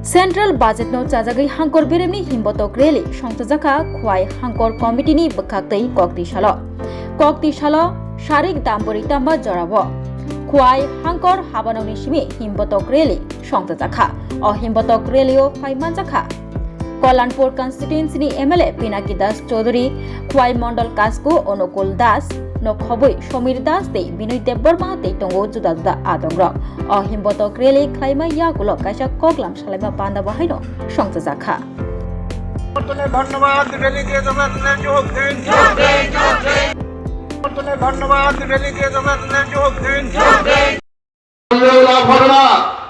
central budget no चाजागै हांकर बेरेमनि हिमबतक रेली संतजाखा खुवाई हांकर कमिटिनि बखाक्तै कक्ति सालो शारिक दामबरी तांबा जराबो खुवाई हांकर हाबानौनि सिमी हिमबतक रेली संतजाखा अ हिमबतक रेलियो फाइमानजाखा Kalyanpur कन्स्टिट्युएन्सीनि MLA Pinaki दास चौधरी खुवाई मंडल कास्को अनुकूल दास नखबै समीर दास दे बिनय देबबर्मा दे तंगो जुदा जुदा आदंग्रक अ हिमबतक रेली खाइमा यागुलो काइसा कगलाम सालाइमा बान्दा बाहायनो संतजाखा धन्यवाद रेली দিয়ে জনগণের যোগ দিন ধন্যবাদ रेली দিয়ে জনগণের যোগ দিন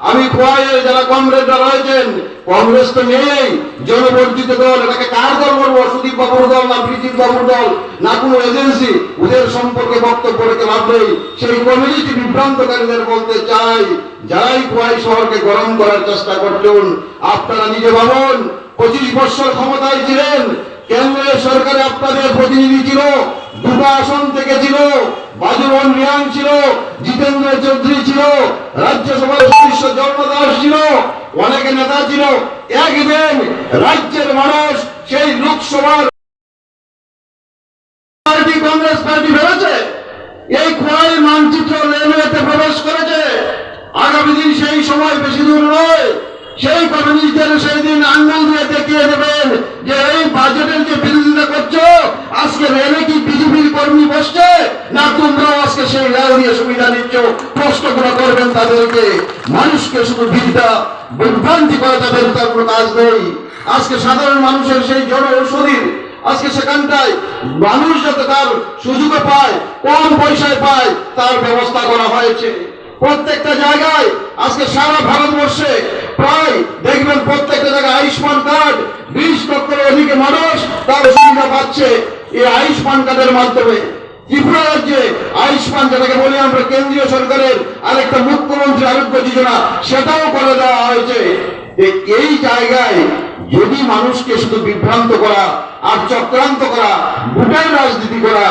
আমি খোয়াইয়ের যারা কংগ্রেসরা রয়েছেন কংগ্রেস তো নেই জনবর্জিত দল এটাকে কার দল বলবো সুদীপ বাবুর দল না বিজিত বাবুর দল না কোনো এজেন্সি ওদের সম্পর্কে বক্তব্য রেখে লাভ নেই সেই কমিউনিটি বিভ্রান্তকারীদের বলতে চাই যারাই খোয়াই শহরকে গরম করার চেষ্টা করছেন আপনারা নিজে ভাবুন 25 বছর ক্ষমতায় ছিলেন কেন্দ্রের সরকারে আপনাদের প্রতিনিধি ছিল দুটো আসন থেকে ছিল বাজুবন রিয়াং ছিল জিতেন্দ্র চৌধুরী ছিল রাজ্যসভার সদস্য জন্মদাস ছিল অনেক নেতা ছিল একদিন রাজ্যের মানুষ সেই লোকসভার পার্টি কংগ্রেস পার্টি ভেবেছে এই খোয়াই মানচিত্র রেলওয়েতে প্রবেশ করেছে আগামী দিন সেই সময় বেশি দূর নয় সেই কমিউনিস্টদের সেই দিন আঙ্গুল দিয়ে দেখিয়ে দেবেন যে এই বাজেটের যে বিরোধিতা করছো আজকে রেলে কি বিজেপির কর্মী বসছে না তোমরাও আজকে সেই রেল দিয়ে সুবিধা নিচ্ছ প্রশ্নগুলো করবেন তাদেরকে মানুষকে শুধু বিভ্রান্তি করা তাদের তার কোনো কাজ নেই আজকে সাধারণ মানুষের সেই জন ঔষধির আজকে সেখানটায় মানুষ যাতে তার সুযোগ পায় কম পয়সায় পায় তার ব্যবস্থা করা হয়েছে প্রত্যেকটা জায়গায় আজকে সারা ভারতবর্ষে প্রায় দেখবেন প্রত্যেকটা জায়গায় আয়ুষ্মান কার্ড 20 লক্ষের অধিক মানুষ তার সুবিধা পাচ্ছে এই আয়ুষ্মান কার্ডের মাধ্যমে ত্রিপুরা রাজ্যে আয়ুষ্মান যেটাকে বলি আমরা কেন্দ্রীয় সরকারের আরেকটা মুখ্যমন্ত্রী আরোগ্য যোজনা সেটাও করে দেওয়া হয়েছে এই জায়গায় যদি মানুষকে শুধু বিভ্রান্ত করা আর চক্রান্ত করা ভোটের রাজনীতি করা